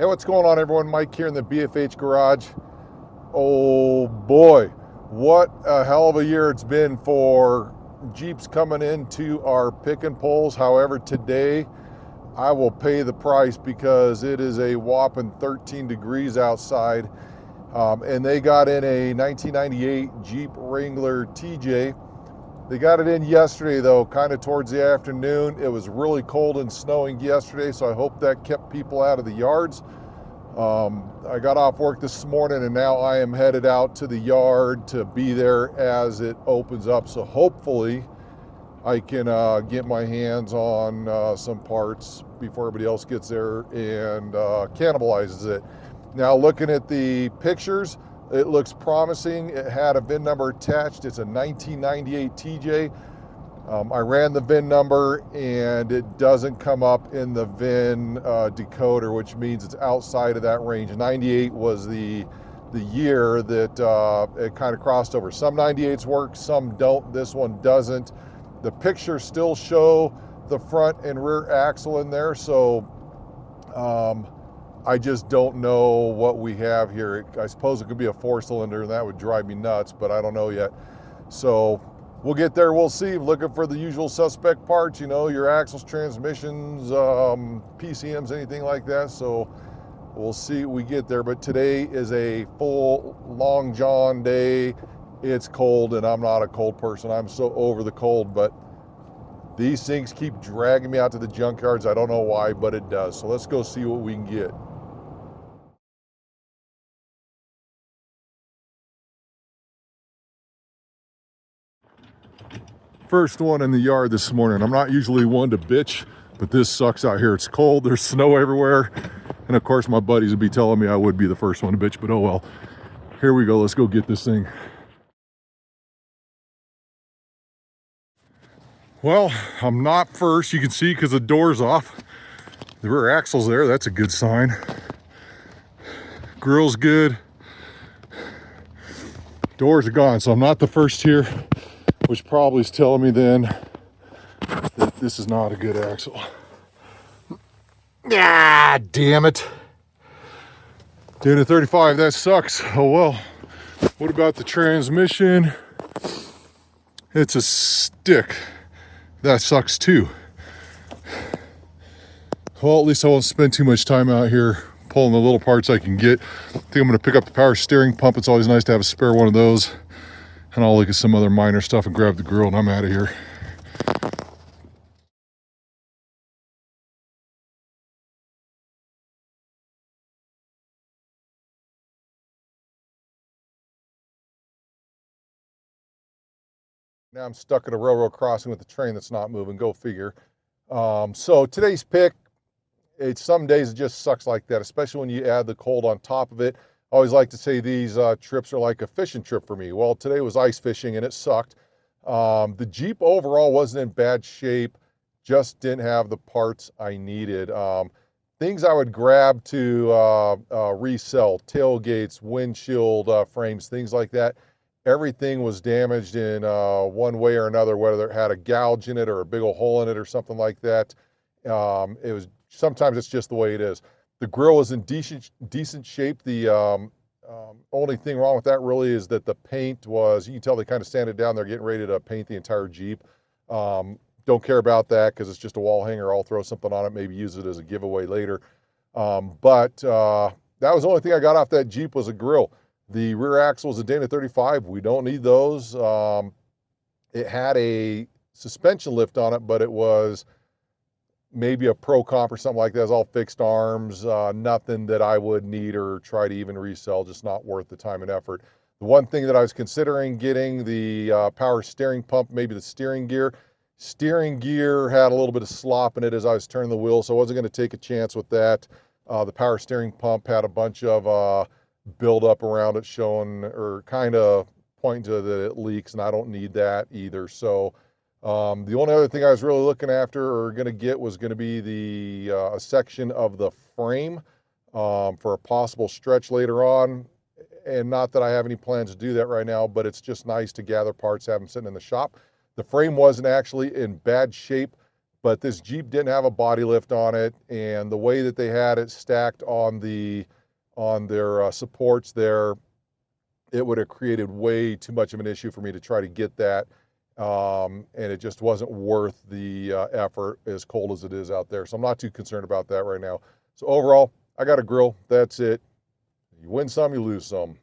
Hey, what's going on, everyone? Mike here in the BFH garage. Oh boy, what a hell of a year it's been for Jeeps coming into our pick and pulls. However, today I will pay the price because it is a whopping 13 degrees outside. And they got in a 1998 Jeep Wrangler TJ. They got it in yesterday though, kind of towards the afternoon. It was really cold and snowing yesterday, so I hope that kept people out of the yards. I got off work this morning and now I am headed out to the yard to be there as it opens up. So hopefully I can get my hands on some parts before everybody else gets there and cannibalizes it. Now, looking at the pictures, it looks promising. It had a VIN number attached. It's a 1998 TJ. I ran the VIN number and it doesn't come up in the VIN decoder, which means it's outside of that range. 98 was the year that it kind of crossed over. Some 98s work, some don't. This one doesn't. The pictures still show the front and rear axle in there, so I just don't know what we have here. I suppose it could be a 4-cylinder, and that would drive me nuts, but I don't know yet. So we'll get there, we'll see. Looking for the usual suspect parts, you know, your axles, transmissions, PCMs, anything like that. So we'll see we get there. But today is a full long john day. It's cold, and I'm not a cold person. I'm so over the cold, but these things keep dragging me out to the junkyards. I don't know why, but it does. So let's go see what we can get. First one in the yard this morning. I'm not usually one to bitch, but this sucks out here. It's cold, there's snow everywhere. And of course my buddies would be telling me I would be the first one to bitch, but oh well. Here we go, let's go get this thing. Well, I'm not first, you can see because the door's off. The rear axle's there, that's a good sign. Grill's good. Doors are gone, so I'm not the first here, which probably is telling me then that this is not a good axle. Ah, damn it. Doing a 35, that sucks. Oh well. What about the transmission? It's a stick. That sucks too. Well, at least I won't spend too much time out here pulling the little parts I can get. I think I'm gonna pick up the power steering pump. It's always nice to have a spare one of those. And I'll look at some other minor stuff and grab the grill, and I'm out of here. Now I'm stuck at a railroad crossing with a train that's not moving, go figure. So today's pick, some days it just sucks like that, especially when you add the cold on top of it. I always like to say these trips are like a fishing trip for me. Well, today was ice fishing and it sucked. The Jeep overall wasn't in bad shape, just didn't have the parts I needed. Things I would grab to resell, tailgates, windshield frames, things like that. Everything was damaged in one way or another, whether it had a gouge in it or a big old hole in it or something like that. Sometimes it's just the way it is. The grill is in decent shape. The only thing wrong with that really is that the paint was, you can tell they kind of sanded down. They're getting ready to paint the entire Jeep. Don't care about that because it's just a wall hanger. I'll throw something on it, maybe use it as a giveaway later. But that was the only thing I got off that Jeep was a grill. The rear axle was a Dana 35. We don't need those. It had a suspension lift on it, but it was maybe a Pro Comp or something like that. It was all fixed arms, nothing that I would need or try to even resell, just not worth the time and effort. The one thing that I was considering getting, the power steering pump, maybe the steering gear. Steering gear had a little bit of slop in it as I was turning the wheel, so I wasn't going to take a chance with that. The power steering pump had a bunch of build up around it showing or kind of pointing to that it leaks, and I don't need that either. So the only other thing I was really looking after or going to get was going to be the a section of the frame for a possible stretch later on. And not that I have any plans to do that right now, but it's just nice to gather parts, have them sitting in the shop. The frame wasn't actually in bad shape, but this Jeep didn't have a body lift on it, and the way that they had it stacked on their supports there, it would have created way too much of an issue for me to try to get that. And it just wasn't worth the effort, as cold as it is out there. So I'm not too concerned about that right now. So overall, I got a grill. That's it. You win some, you lose some.